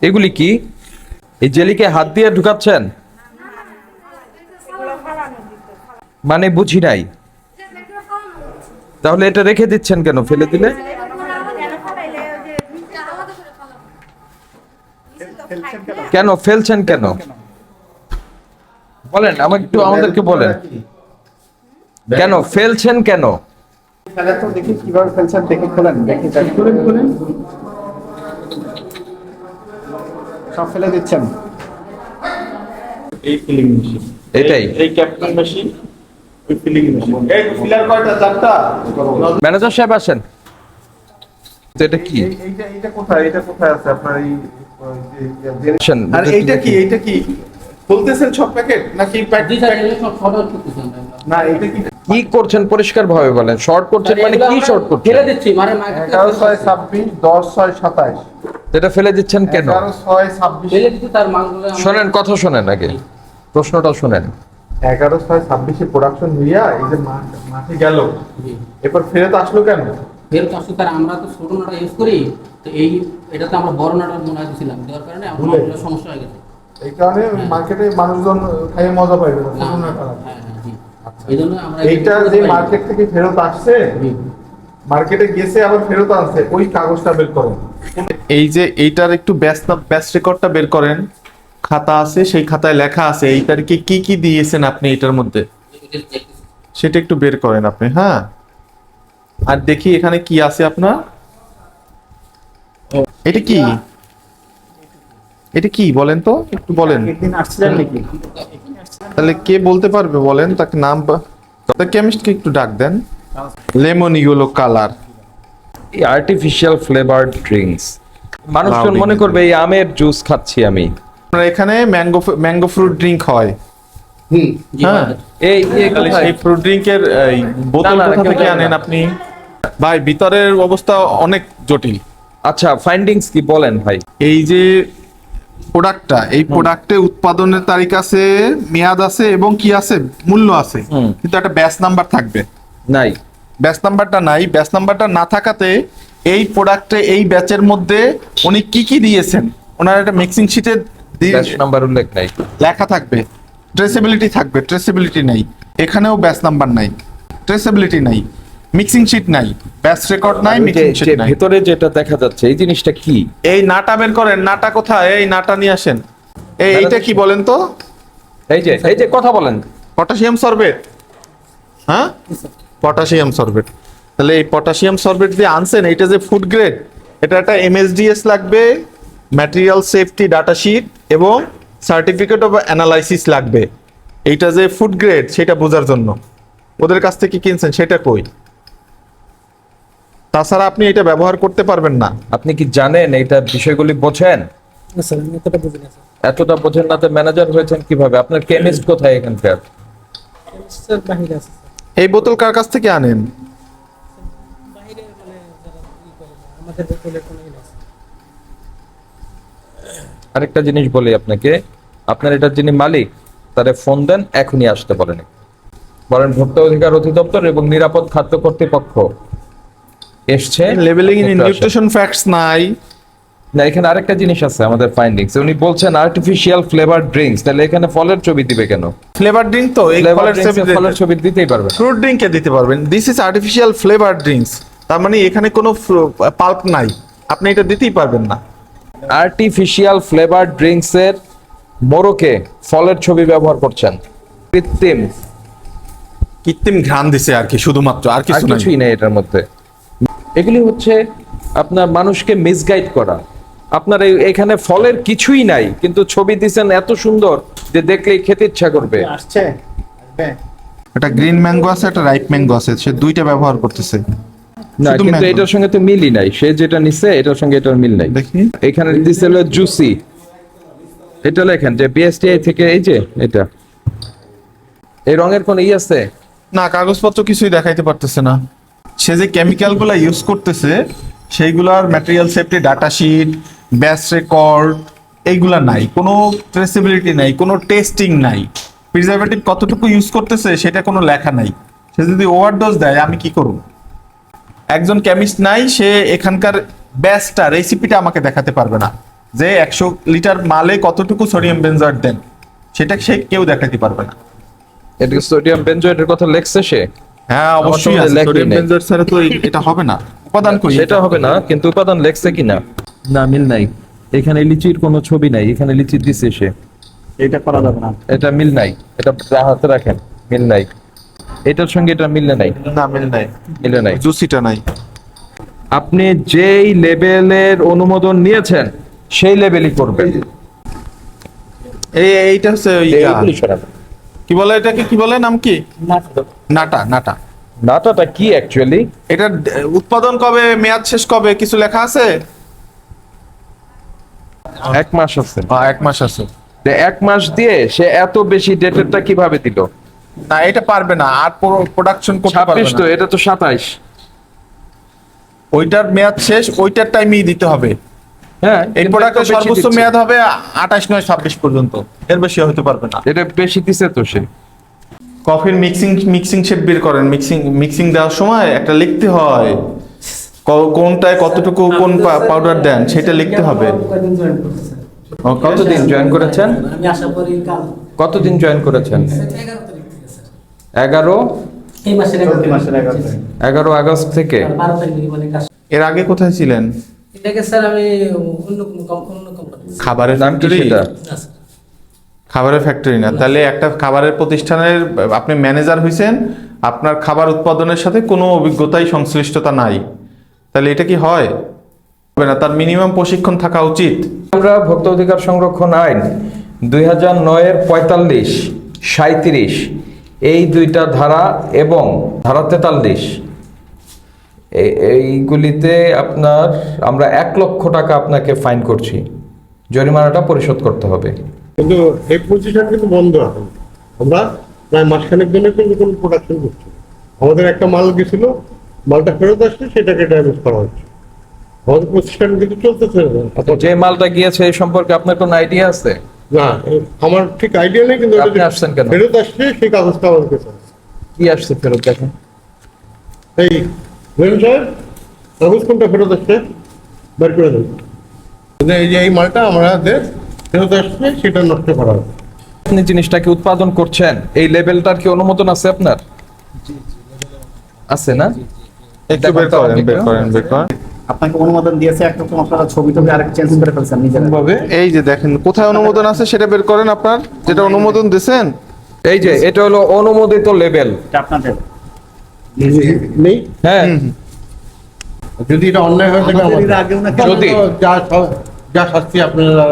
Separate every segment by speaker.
Speaker 1: এগুলি কি? এই জেলিকে হাত দিয়ে ঢুকাচ্ছেন? মানে বুঝি নাই। তাহলে এটা রেখে দিচ্ছেন কেন? ফেলে দিলে কেন? ফেলছেন কেন? বলেন আমাকে একটু, আমাদেরকে বলেন কেন ফেলছেন কেন?
Speaker 2: দেখি কিভাবে ফেলছেন, দেখি খোলেন, দেখি খুলেন সব ফেলে দিচ্ছেন। এই ফিলিং মেশিন,
Speaker 1: এটাই
Speaker 2: এই ক্যাপ্টেন মেশিন, ওই ফিলিং মেশিন। এই ফিলার কয়টা? চারটা।
Speaker 1: ম্যানেজার সাহেব আসেন। তো এটা কি?
Speaker 2: এইটা কোথায়? এটা কোথায় আছে আপনার এই
Speaker 1: আসেন,
Speaker 2: আর এইটা কি? এইটা কি খুলতেছেন সব প্যাকেট নাকি না? এইটা কি
Speaker 1: কি করছেন পরিষ্কার ভাবে বলেন। শর্ট করছেন মানে কি শর্ট করছেন?
Speaker 3: ফেলে দিচ্ছি মানে
Speaker 2: 11/6/26 10/6/27
Speaker 1: এটা ফেলে দিচ্ছেন কেন?
Speaker 2: 11/6/26
Speaker 3: ফেলে দিচ্ছি তার মালগুলো
Speaker 1: শোনেন, কথা শোনেন, আগে প্রশ্নটা শোনেন।
Speaker 2: 11/6/26 প্রোডাকশন নিয়া এই যে মাঠে গেল, এরপর ফেরত আসলো কেন?
Speaker 3: ফেরত আসছে তার, আমরা তো ছোট নাটা ইউজ করি, তো এটাতে আমরা বড় নাটা মনে হয় দিয়েছিলাম, দেওয়ার কারণে আমার মালগুলো সমস্যা হয়ে গেছে।
Speaker 2: এই কারণে মার্কেটে মানুষজন খাইয়ে মজা পাইবে না।
Speaker 3: জি। এই জন্য আমরা
Speaker 2: এইটা যে মার্কেট থেকে ফেরত আসছে, মার্কেটে গেছে আবার ফেরত আনছে, ওই কাগজটা বের করেন। এই যে এইটার একটু ব্যাচ রেকর্ডটা বের করেন। খাতা আছে, সেই খাতায় লেখা আছে এই তারিখে কি কি দিয়েছেন আপনি এটার মধ্যে, সেটা একটু বের করেন আপনি। হ্যাঁ, আর দেখি এখানে কি আছে আপনার। এটা কি? এটা কি বলেন তো, একটু বলেন। তাহলে কে বলতে পারবে বলেন, তাকে নাম কেমিস্টকে একটু ডাক দেন। Lemon yellow colour,
Speaker 1: artificial flavoured drinks. মানুষজন মনে করবে এই আমের জুস খাচ্ছি আমি।
Speaker 2: আপনার এখানে ম্যাঙ্গো ফ্রুট ড্রিঙ্ক হয়।
Speaker 3: জি,
Speaker 2: হ্যাঁ,
Speaker 1: এই
Speaker 2: এই ফ্রুট ড্রিঙ্কের বোতল
Speaker 1: না,
Speaker 2: কোথা
Speaker 1: কেউ
Speaker 2: থেকে
Speaker 1: জানে
Speaker 2: আনেন
Speaker 1: না।
Speaker 2: আপনি? ভাই ভিতরের অবস্থা অনেক জটিল।
Speaker 1: আচ্ছা, ফাইন্ডিংস কি বলেন ভাই?
Speaker 2: এই যে প্রোডাক্টটা, এই প্রোডাক্টে উৎপাদনের তারিখ আছে, মেয়াদ আছে এবং কি আছে, মূল্য আছে, কিন্তু একটা ব্যাচ নাম্বার থাকবে।
Speaker 1: নাই,
Speaker 2: ব্যাচ নাম্বারটা নাই। ব্যাচ নাম্বারটা না থাকাতে এই প্রোডাক্টে এই ব্যাচের মধ্যে উনি কি কি দিয়েছেন, ওনার একটা মিক্সিং শিটে
Speaker 1: ব্যাচ নাম্বার উল্লেখ নাই।
Speaker 2: লেখা থাকবে, ট্রেসেবিলিটি থাকবে, ট্রেসেবিলিটি নাই। এখানেও ব্যাচ নাম্বার নাই, ট্রেসেবিলিটি নাই, মিক্সিং শিট নাই, ব্যাচ রেকর্ড নাই, মিক্সিং শিট নাই।
Speaker 1: ভিতরে যেটা দেখা যাচ্ছে এই জিনিসটা কি?
Speaker 2: এই নাটা বের করেন। নাটা কোথায়? এই নাটা নিয়ে আসেন। এইটা কি বলেন তো?
Speaker 1: এই যে কথা বলেন।
Speaker 2: Potassium sorbate. হ্যাঁ, পটাশিয়াম সরবেট। তাহলে এই পটাশিয়াম সরবেট দিয়ে আনছেন, এটা যে ফুড গ্রেড, এটা একটা এমএসডিএস লাগবে, ম্যাটেরিয়াল সেফটি ডাটা শিট এবং সার্টিফিকেট অফ অ্যানালাইসিস লাগবে। এইটা যে ফুড গ্রেড সেটা বোঝার জন্য ওদের কাছ থেকে কিনছেন, সেটা কই? তাছাড়া আপনি এটা ব্যবহার করতে পারবেন না।
Speaker 1: আপনি কি জানেন এটা বিষয়গুলি বোঝেন? এতটা বোঝেন না তো ম্যানেজার হয়েছেন কিভাবে? আপনার কেমিস্ট কোথায় এখানকার?
Speaker 2: এই বোতল কার কাছ থেকে আনেন?
Speaker 1: আরেকটা জিনিস বলি আপনাকে, আপনার এটার যিনি মালিক তারে ফোন দেন, এখনই আসতে বলেন। বলেন ভোক্তা অধিকার অধিদপ্তর এবং নিরাপদ খাদ্য কর্তৃপক্ষ এসছে।
Speaker 2: লেবেলিং ইন
Speaker 1: একটু আসেন।
Speaker 2: নিউট্রিশন ফ্যাক্টস নাই।
Speaker 1: না, এখানে আরেকটা জিনিস আছে আমাদের ফাইন্ডিংস। উনি বলছেন আর্টিফিশিয়াল ফ্লেভার ড্রিঙ্কস, তাহলে এখানে ফলের ছবি দিবে কেন?
Speaker 2: ফ্লেভার ড্রিঙ্ক তো এই
Speaker 1: ফলের ছবি দিতেই পারবে না।
Speaker 2: ফ্রুট ড্রিঙ্কে দিতে পারবেন। This is artificial flavour drinks, তার মানে এখানে কোনো পাল্প নাই, আপনি এটা দিতেই পারবেন না।
Speaker 1: আর্টিফিশিয়াল ফ্লেভার ড্রিঙ্কস এর মোড়কে ফলের ছবি ব্যবহার করছেন। কৃত্রিম,
Speaker 2: কৃত্রিম ঘ্রাণ দিছে আর কি, শুধুমাত্র, আর
Speaker 1: আর
Speaker 2: কিছু নাই।
Speaker 1: কিছুই নেই এটার মধ্যে। এগুলি হচ্ছে আপনার মানুষকে মিসগাইড করা। আপনার এখানে ফলের কিছুই নাই, কিন্তু ছবি দিচ্ছেন এত সুন্দর যে দেখলেই খেতে ইচ্ছা করবে।
Speaker 2: আসছে এটা গ্রিন ম্যাঙ্গো আছে, একটা রাইপ ম্যাঙ্গো আছে, সে দুইটা ব্যবহার করতেছে।
Speaker 1: না,
Speaker 2: শুধু
Speaker 1: কিন্তু
Speaker 2: mango।
Speaker 1: এটার সঙ্গে তো মিলই নাই। সে যেটা নিছে এটার সঙ্গে এটার মিল নাই।
Speaker 2: দেখি
Speaker 1: এখানে দিছে হলো জুসি, এটা লেখেন যে বিএসটিআই থেকে। এই যে এটা, এই রঙের কোন আছে?
Speaker 2: না, কাগজপত্র কিছুই দেখাইতে পারতেছে না। সে যে কেমিক্যাল গুলা ইউজ করতেছে সেইগুলার material safety data sheet, batch record, এইগুলা নাই, কোনো ট্রেসেবিলিটি নাই, কোনো টেস্টিং নাই। প্রিজারভেটিভ কতটুকু ইউজ করতেছে সেটা কোনো লেখা নাই। সে যদি ওভারডোজ দেয় আমি কি করব? একজন কেমিস্ট নাই, সে এখানকার ব্যাচটা, রেসিপিটা আমাকে দেখাতে পারবে না। যে 100 লিটার মালে কতটুকু সোডিয়াম বেনজয়েট দেন, সেটা সে কেউ দেখাতে পারবে না।
Speaker 1: এটা সোডিয়াম বেনজয়েটের কথা লেখছে সে?
Speaker 2: হ্যাঁ অবশ্যই
Speaker 1: আমার তো
Speaker 2: আছে,
Speaker 1: লেখেই
Speaker 2: সোডিয়াম
Speaker 1: নাই।
Speaker 2: বেনজয়েট ছাড়া তো এটা হবে না। উপাদান কই?
Speaker 1: সেটা হবে না, কিন্তু উপাদান লেখছে কিনা? না, মিল নাই। এখানে লিচির কোনো ছবি নাই, এখানে লিচি দিছে সে।
Speaker 4: এটা করা যাবে না।
Speaker 1: এটা মিল নাই, এটা হাতে রাখেন, মিল নাই। এটার সঙ্গে এটা মিলে নাই,
Speaker 2: না মিল নাই,
Speaker 1: মিলে নাই।
Speaker 2: জুসিটা নাই।
Speaker 1: আপনি যেই লেভেলের অনুমোদন নিয়েছেন সেই লেভেলই করবেন।
Speaker 2: এইটা হচ্ছে ওই
Speaker 1: এইগুলি সরাবেন।
Speaker 2: কি বলে এটাকে, কি বলে, নাম কি? নাটা। নাটা
Speaker 1: নাটাটা কি অ্যাকচুয়ালি?
Speaker 2: এটা উৎপাদন কবে, মেয়াদ শেষ কবে, কিছু লেখা আছে?
Speaker 1: 1 মাস আছে।
Speaker 2: 1 মাস আছে।
Speaker 1: 1 মাস দিয়ে সে এত বেশি ডেটেরটা কিভাবে দিল?
Speaker 2: না এটা পারবে না, আর প্রোডাকশন করতে পারবে
Speaker 1: 26 তো,
Speaker 2: না।
Speaker 1: এটা তো 27।
Speaker 2: ওইটার মেয়াদ শেষ, ওইটার টাইমেই দিতে হবে।
Speaker 1: হ্যাঁ,
Speaker 2: এই
Speaker 1: কিন্তু
Speaker 2: প্রোডাক্টের
Speaker 1: এত বেশি
Speaker 2: সর্বোচ্চ
Speaker 1: দিচ্ছে।
Speaker 2: মেয়াদ হবে 28 নয় 26 পর্যন্ত, এর বেশি হতে পারবে না।
Speaker 1: এটা বেশি দিছে তো সে।
Speaker 2: কফির মিক্সিং শেপ বের করেন, মিক্সিং দেওয়ার সময় একটা লিখতে হয় কোনটায় কতটুকু কোন পাউডার দেন, সেটা লিখতে হবে।
Speaker 1: কতদিন জয়েন করেছেন?
Speaker 3: আমি আশা করি কাল
Speaker 1: কতদিন জয়েন করেছেন?
Speaker 3: 11 তারিখ থেকে স্যার।
Speaker 1: 11
Speaker 3: এই মাসের
Speaker 4: চলতি মাসের 11 তারিখ।
Speaker 1: 11 আগস্ট থেকে।
Speaker 3: 12 তারিখ মানে কাজ।
Speaker 2: এর আগে কোথায় ছিলেন?
Speaker 3: এটাকে স্যার আমি অন্য কোম্পানি।
Speaker 2: খাবারের
Speaker 1: নাম কি
Speaker 2: ফ্যাক্টরি?
Speaker 1: সেটা?
Speaker 3: না স্যার।
Speaker 2: খাবারের ফ্যাক্টরি না, তাহলে একটা খাবারের প্রতিষ্ঠানের আপনি ম্যানেজার হইছেন, আপনার খাবার উৎপাদনের সাথে কোনো অভিজ্ঞতাই সংশ্লিষ্টতা নাই, তাহলে এটা কি হয়? হবে না, তার মিনিমাম প্রশিক্ষণ থাকা উচিত।
Speaker 1: আমরা ভোক্তা অধিকার সংরক্ষণ আইন 2009 এর 45, 37 এই দুইটা ধারা এবং ধারা 43 এইগুলিতে আপনার আমরা 1 লক্ষ টাকা আপনাকে ফাইন করছি, জরিমানাটা পরিশোধ করতে হবে।
Speaker 5: কিন্তু এই প্রতিষ্ঠান কিন্তু বন্ধ এখন। আমরা প্রায় মাসখানেক জন্য কিন্তু কোনো প্রোডাকশন করছি না। আমাদের একটা মাল গেছিল, মালটা ফেরত আসছে, সেটাকে ড্যামেজ করা হচ্ছে। আমাদের প্রতিষ্ঠান কিন্তু চলতেছে না।
Speaker 1: যে মালটা গিয়েছে এই সম্পর্কে আপনার কোনো আইডিয়া আছে?
Speaker 5: না, আমার ঠিক আইডিয়া নেই, কিন্তু
Speaker 1: আপনি আসছেন কেন?
Speaker 5: ফেরত আসছে সেই কাগজটা আমার কাছে আছে।
Speaker 1: কি আসছে ফেরত দেখেন।
Speaker 5: এই রহিম সাহেব, কাগজ কোনটা ফেরত আসছে বের করে দেন। এই যে এই মালটা আমাদের ফেরত আসছে, সেটা নষ্ট করা হবে।
Speaker 1: আপনি জিনিসটাকে উৎপাদন করছেন, এই লেভেলটার কি অনুমোদন আছে আপনার? আছে না?
Speaker 2: একটু বের করেন, বের করেন, বের করেন।
Speaker 4: আপনাকে অনুমোদন দিয়েছে একরকম, আপনারা ছবি টবি আরেক চেঞ্জ করে ফেলছেন নিজেরা।
Speaker 2: এই যে দেখেন কোথায় অনুমোদন আছে সেটা বের করেন, আপনার যেটা অনুমোদন দিয়েছেন।
Speaker 1: এই যে এটা হলো অনুমোদিত লেভেল।
Speaker 4: এটা আপনাদের
Speaker 5: নেই,
Speaker 1: হ্যাঁ,
Speaker 5: যদি এটা অন্যায় হয়ে থাকে
Speaker 4: আমাদের এর
Speaker 5: আমাদের।
Speaker 4: আগেও নাকি
Speaker 1: যদি
Speaker 5: যা শাস্তি আপনারা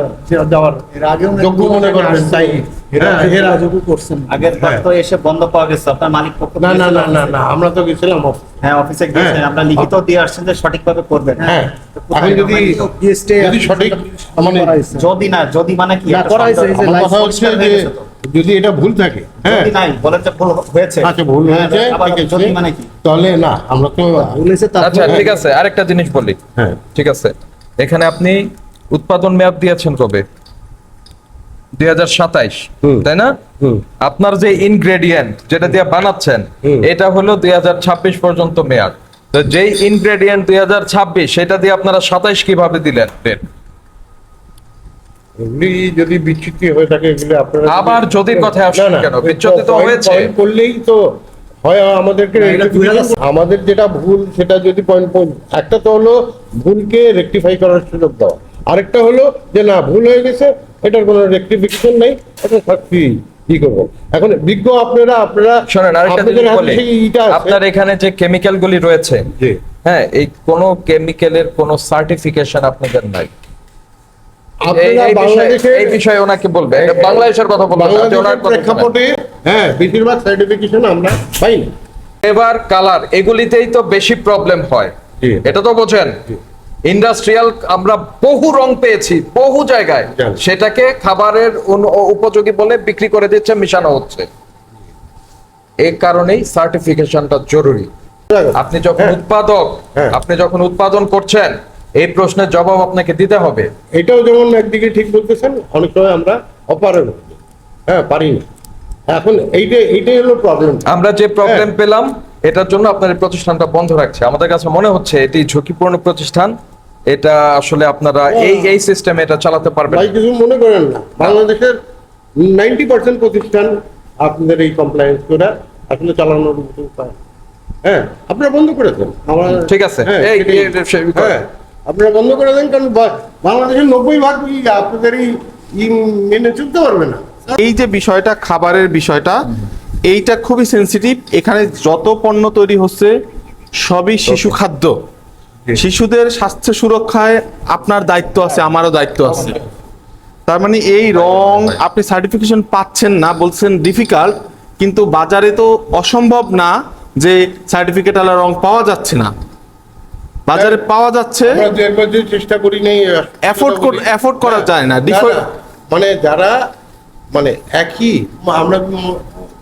Speaker 5: দেওয়ার
Speaker 4: এর আগেও নাকি
Speaker 5: যোগ্য মনে করবেন, তাই হ্যাঁ, এরা
Speaker 4: যোগাযোগ করছেন। আগের বার তো এসে বন্ধ পাওয়া গেছে, আপনার মালিক পক্ষ
Speaker 5: না না
Speaker 4: গিয়েছিল
Speaker 5: না না
Speaker 4: অফিসে।
Speaker 5: না, আমরা তো গেছিলাম
Speaker 4: হ্যাঁ অফিসে গিয়েছেন, আপনার লিখিত দিয়ে আসছেন যে সঠিকভাবে করবেন।
Speaker 5: হ্যাঁ, এখন যদি সঠিক মানে
Speaker 4: যদি মানে কি
Speaker 5: না
Speaker 4: একটা
Speaker 5: করা হয়েছে,
Speaker 4: সন্দেহ-
Speaker 5: আমার কথা হচ্ছে
Speaker 4: পরিষ্কার হয়ে
Speaker 5: যে
Speaker 4: গেছে তো।
Speaker 5: যদি এটা ভুল থাকে, হ্যাঁ,
Speaker 4: যদি নাই বলেন যে ভুল হয়েছে,
Speaker 5: আচ্ছা ভুল হয়েছে,
Speaker 4: আবার
Speaker 5: ঠিক আছে,
Speaker 4: যদি মানে কি?
Speaker 5: তাহলে না আমরা তো
Speaker 1: আচ্ছা ঠিক আছে, আরেকটা জিনিস বলি।
Speaker 5: হ্যাঁ,
Speaker 1: ঠিক আছে, এখানে আপনি উৎপাদন মেয়াদ দিয়েছেন কবে? 2027, তাই না? আপনার যে ইনগ্রেডিয়েন্ট যেটা দিয়ে বানাচ্ছেন এটা হলো 2026 পর্যন্ত মেয়াদ। তো যেই ইনগ্রেডিয়েন্ট 2026 সেটা দিয়ে আপনারা 27 কিভাবে দিলেন ডেট?
Speaker 5: এগুলি যদি বিচ্যুতি হয়ে থাকে এগুলি আপনারা
Speaker 1: আবার যদি কথায় আসছেন কেন? বিচ্যুতি তো হয়েছে।
Speaker 5: পয়েন্ট করলেই তো হয়, আমাদেরকে আমাদের যেটা ভুল সেটা যদি পয়েন্ট একটা তো হলো ভুলকে রেকটিফাই করার সুযোগ দেওয়া, আরেকটা হলো যে না ভুল হয়ে গেছে, এটার কোনো রেকটিফিকেশন নাই, এটা শাস্তি কি করবো। এখন বিজ্ঞ আপনারা
Speaker 1: শোনেন, আরেকটা
Speaker 5: আপনাদের
Speaker 1: জিনিস
Speaker 5: হাতে
Speaker 1: বলি।
Speaker 5: সেই ইটা আছে।
Speaker 1: আপনার এখানে যে কেমিক্যাল গুলি রয়েছে,
Speaker 5: জি।
Speaker 1: হ্যাঁ, এই কোন কেমিক্যালের কোন সার্টিফিকেশন আপনাদের নাই।
Speaker 5: আপনারা বাংলাদেশে
Speaker 1: এই বিষয়ে ওনাকে বলবে, এটা বাংলাদেশের কথা বলবেন, আপনি ওনার
Speaker 5: বাংলাদেশের
Speaker 1: কথা শোনেন।
Speaker 5: প্রেক্ষাপটে হ্যাঁ বেশিরভাগ সার্টিফিকেশন আমরা পাই না।
Speaker 1: এবার কালার এগুলিতেই তো বেশি প্রবলেম হয়,
Speaker 5: জি।
Speaker 1: এটা তো বোঝেন। ইন্ডাস্ট্রিয়াল আমরা বহু রং পেয়েছি বহু জায়গায়,
Speaker 5: জানি।
Speaker 1: সেটাকে খাবারের উপযোগী বলে বিক্রি করে দিচ্ছে, মিশানো হচ্ছে। এই কারণেই সার্টিফিকেশনটা জরুরি। আপনি যখন
Speaker 5: হ্যাঁ।
Speaker 1: উৎপাদক,
Speaker 5: হ্যাঁ।
Speaker 1: আপনি যখন উৎপাদন করছেন, এই প্রশ্নের জবাব আপনাকে দিতে হবে।
Speaker 5: এটাও যেমন একদিকে ঠিক বলতেছেন, অনেক সময় আমরা অপারেট হ্যাঁ পারি না। এখন এইটাই হলো প্রবলেম।
Speaker 1: আমরা যে প্রবলেম
Speaker 5: হ্যাঁ।
Speaker 1: পেলাম, এটার জন্য আপনার এই প্রতিষ্ঠানটা বন্ধ রাখছে। আমাদের কাছে মনে হচ্ছে এটি ঝুঁকিপূর্ণ প্রতিষ্ঠান, এটা আসলে আপনারা এই সিস্টেমে এটা চালাতে পারবেন
Speaker 5: ভাই কিছু মনে করেন না, বাংলাদেশের 90% প্রতিষ্ঠান আপনাদের এই কমপ্লায়েন্স করে আসলে চালানোর মতো উপায়। হ্যাঁ, আপনারা বন্ধ করে দেন।
Speaker 1: ঠিক আছে,
Speaker 5: হ্যাঁ,
Speaker 1: এই
Speaker 5: সেটাই। হ্যাঁ, আপনারা বন্ধ করে দেন, কারণ বাংলাদেশের 90% আপনাদের এই মেনে চলতে পারবে না।
Speaker 2: এই যে বিষয়টা, খাবারের বিষয়টা, এইটা খুবই সেনসিটিভ। এখানে যত পণ্য তৈরি হচ্ছে সবই শিশু খাদ্য। শিশুদের স্বাস্থ্য সুরক্ষায় আপনার দায়িত্ব আছে, আমারও দায়িত্ব আছে। তার মানে এই রং আপনি সার্টিফিকেশন পাচ্ছেন না, বলছেন ডিফিকাল্ট, কিন্তু বাজারে তো অসম্ভব না যে সার্টিফিকেট আলা রং পাওয়া যাচ্ছে না। বাজারে পাওয়া যাচ্ছে,
Speaker 5: আমরা যে একবার যে চেষ্টা করি নেই,
Speaker 2: অ্যাফোর্ড করা যায় না।
Speaker 5: মানে যারা মানে একই, আমরা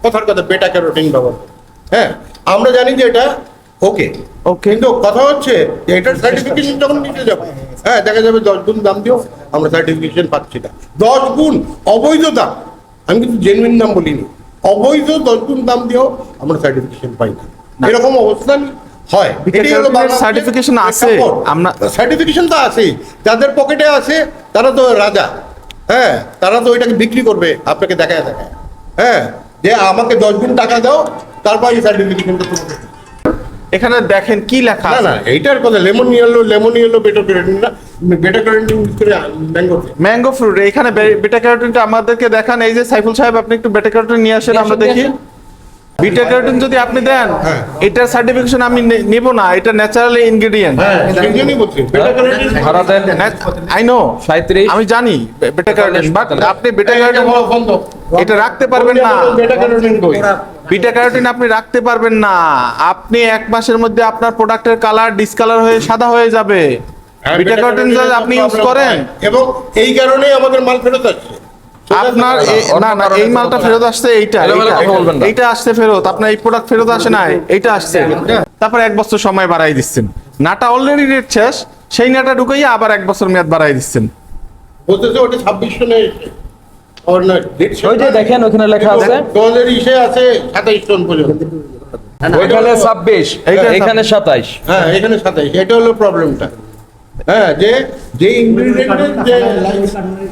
Speaker 5: কথার কথা বেটা ক্যারোটিন ব্যবহার করি। হ্যাঁ, আমরা জানি যে এটা ওকে, কিন্তু কথা হচ্ছে যে এটার সার্টিফিকেশন যখন নিতে যাবো, হ্যাঁ, দেখা যাবে 10 গুণ দাম দিও আমরা সার্টিফিকেশন পাচ্ছি না। 10 গুণ অবৈধ দাম, আমি কিন্তু জেনুইন দাম বলিনি, অবৈধ 10 গুণ দাম দিও আমরা সার্টিফিকেশন পাই না। এরকম অবস্থান হয়।
Speaker 2: সার্টিফিকেশন আছে, আমরা
Speaker 5: সার্টিফিকেশন তো আছেই, যাদের পকেটে আছে তারা তো রাজা। হ্যাঁ, তারা তো ওইটাকে বিক্রি করবে আপনাকে দেখায় দেখায়। হ্যাঁ, যে আমাকে 10 গুণ টাকা দাও, তারপর এই সার্টিফিকেশনটা তোমাকে।
Speaker 2: এখানে দেখেন কি লেখা
Speaker 5: না
Speaker 2: আছে।
Speaker 5: না, এইটার কথা লেমন ইয়েলো বেটা ক্যারোটিন না, বেটা ক্যারোটিন ইউজ করে
Speaker 2: ম্যাঙ্গো ফ্রুট। এখানে বেটা ক্যারোটিনটা আমাদেরকে দেখান। এই যে সাইফুল সাহেব, আপনি একটু বেটা ক্যারোটিন নিয়ে আসেন, আমরা দেখি। বিটা ক্যারোটিন যদি আপনি দেন,
Speaker 5: হ্যাঁ।
Speaker 2: এটার সার্টিফিকেশন আমি নেব না, এটা ন্যাচারালি ইনগ্রেডিয়েন্ট।
Speaker 5: হ্যাঁ, সেই জন্যই বলছি বেটা ক্যারোটিন
Speaker 1: ভাড়া দেন
Speaker 2: আই নো
Speaker 1: 37,
Speaker 2: আমি জানি বেটা ক্যারোটিন, বাট আপনি বেটা ক্যারোটিন
Speaker 5: বন্ধ,
Speaker 2: এটা রাখতে পারবেন না।
Speaker 5: বেটা ক্যারোটিন কই?
Speaker 2: বিটা ক্যারোটিন আপনি রাখতে পারবেন না। আপনি 1 মাসের মধ্যে আপনার প্রোডাক্টের কালার ডিসকালার হয়ে সাদা হয়ে যাবে। বিটা ক্যারোটিন যদি আপনি ইউজ করেন,
Speaker 5: এবং এই কারণেই আমাদের মাল ফেরত আসছে।
Speaker 2: আপনার না এই মালটা ফেরত আসছে, এইটা আসছে ফেরত, আপনার এই প্রোডাক্ট ফেরত আসে নাই, এইটা আসছে। তারপর 1 বছর সময় বাড়াই দিচ্ছেন। নাটা অলরেডি রেট শেষ, সেই নাটা ঢুকাইয়া আবার 1 বছর মেয়াদ বাড়াই দিচ্ছেন।
Speaker 5: বলতেছে ওটা 26 টনে এসেছে। আর না, ডেট শেষ
Speaker 1: ওই যে দেখেন ওখানে লেখা আছে
Speaker 5: তোমাদের ইসে আছে 27 টন পর্যন্ত।
Speaker 1: ওইখানে 26, এখানে 27।
Speaker 5: হ্যাঁ, এখানে 27, এটা হলো প্রবলেমটা। হ্যাঁ, যে ইনগ্রেডিয়েন্টের যে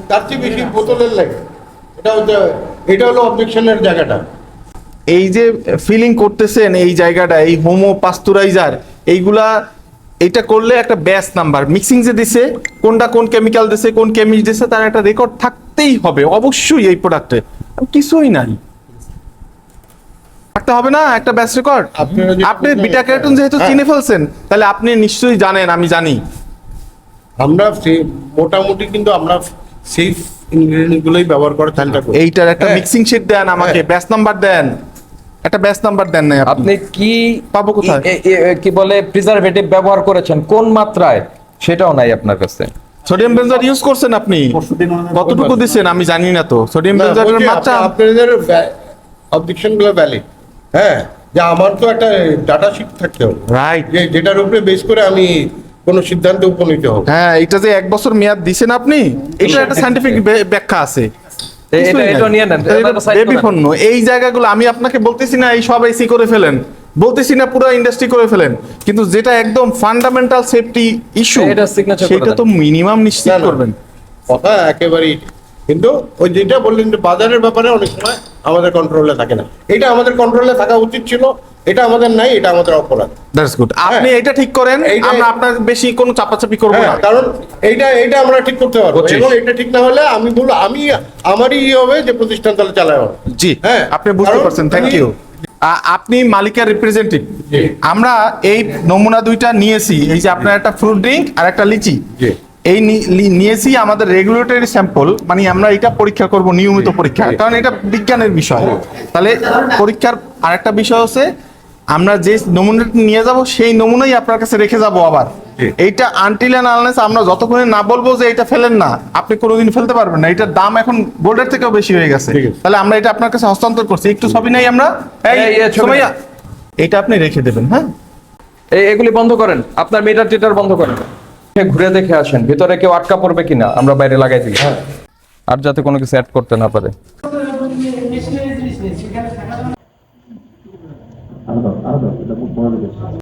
Speaker 5: তার চেয়ে বেশি বোতলের লাগে, এটা হলো অবজেকশনের জায়গাটা।
Speaker 2: এই যে ফিলিং করতেছেন এই জায়গাটা, এই হোমো পাস্তুরাইজার, এইগুলা এটা করলে একটা ব্যাচ নাম্বার মিক্সিং যে দিছে, কোনটা কোন কেমিক্যাল দিছে, কোন কেমিস্ট দিছে, তার একটা রেকর্ড থাকতেই হবে অবশ্যই। এই প্রোডাক্টে কিছুই নাই, থাকতে হবে না একটা ব্যাচ রেকর্ড। আপনি বিটা ক্যারোটিন যেহেতু চিনে ফেলছেন, তাহলে আপনি নিশ্চয়ই জানেন, আমি জানি।
Speaker 5: আমরা মোটামুটি কিন্তু আমরা সেফ ইনগ্রেডিয়েন্ট গুলোই ব্যবহার করার চেষ্টা করি।
Speaker 2: এইটার একটা মিক্সিং শিট দেন আমাকে, ব্যাচ নাম্বার দেন, একটা ব্যাচ নাম্বার দেন নাই
Speaker 1: আপনি কি
Speaker 2: পাবো কোথায়?
Speaker 1: কি বলে প্রিজারভেটিভ ব্যবহার করেছেন কোন মাত্রায়, সেটাও নাই আপনার কাছে।
Speaker 2: সোডিয়াম বেনজয়েট ইউজ করছেন আপনি, কতটুকু দিচ্ছেন আমি জানি না তো। সোডিয়াম বেনজয়েটের মাত্রা
Speaker 5: আপনাদের অবজেকশন গুলো ভ্যালিড। হ্যাঁ, যে আমার তো একটা ডাটা শিট থাকতে হবে,
Speaker 2: রাইট,
Speaker 5: যেটার উপরে বেস করে আমি কোন সিদ্ধান্তে উপনীত হব।
Speaker 2: হ্যাঁ, এটা যে 1 বছর মেয়াদ দিছেন আপনি, এটা একটা সায়েন্টিফিক ব্যাখ্যা আছে।
Speaker 1: এটা নিয়ে নেন,
Speaker 2: বেবি পণ্য এই জায়গাগুলো আমি আপনাকে বলতেছি না এই সব এসি করে ফেলেন, বলতেছি না পুরো ইন্ডাস্ট্রি করে ফেলেন, কিন্তু যেটা একদম ফান্ডামেন্টাল সেফটি ইস্যু,
Speaker 1: এটা signature
Speaker 2: সেটা
Speaker 1: করে
Speaker 2: তো মিনিমাম নিশ্চিত
Speaker 5: না, না।
Speaker 2: করবেন।
Speaker 5: কথা একেবারেই ঠিক। কিন্তু ওই যেটা বললেন যে বাজারের ব্যাপারে অনেক সময় আমাদের কন্ট্রোলে থাকে না, এটা আমাদের কন্ট্রোলে থাকা উচিত ছিল, এটা আমাদের নাই, এটা আমাদের অপরাধ।
Speaker 2: দ্যাটস গুড, আপনি এটা ঠিক করেন, আমরা আপনার বেশি কোনো চাপাচাপি করব না।
Speaker 5: হ্যাঁ, কারণ এইটা আমরা ঠিক করতে পারবো, এবং এটা ঠিক না হলে আমি বলবো আমারই হবে যে প্রতিষ্ঠান তাহলে চালায় হবে।
Speaker 2: জি,
Speaker 5: হ্যাঁ,
Speaker 2: আপনি বুঝতে পারছেন, থ্যাংক ইউ। আপনি মালিকের রিপ্রেজেন্টেটিভ। আমরা এই নমুনা 2টা নিয়েছি, এই যে আপনার একটা ফ্রুট ড্রিঙ্ক আর একটা লিচি, এই নিয়েছি আমাদের রেগুলেটরি স্যাম্পল, মানে আমরা এটা পরীক্ষা করব, নিয়মিত পরীক্ষা, কারণ এটা বিজ্ঞানের বিষয়। তাহলে পরীক্ষার আরেকটা বিষয় হচ্ছে, আমরা যে নমুনাটা নিয়ে যাব সেই নমুনাই আপনার কাছে রেখে যাব আবার। এইটা আনটিল এন্ড আনলেস আমরা যতক্ষণে না বলবো যে এটা ফেলেন না, আপনি কোনোদিন ফেলতে পারবেন না। এটার দাম এখন গোল্ডের থেকেও বেশি হয়ে গেছে, তাহলে আমরা এটা আপনার কাছে হস্তান্তর করছি। একটু ছবি নাই আমরা, সুমাইয়া এটা আপনি রেখে দেবেন। হ্যাঁ,
Speaker 1: এগুলি বন্ধ করেন, আপনার মিটার টিটার বন্ধ করেন, ঘুরে দেখে আসেন ভিতরে কেউ আটকা পড়বে কিনা, আমরা বাইরে লাগাই দিই। আর যাতে কোনো কিছু অ্যাড করতে না পারে।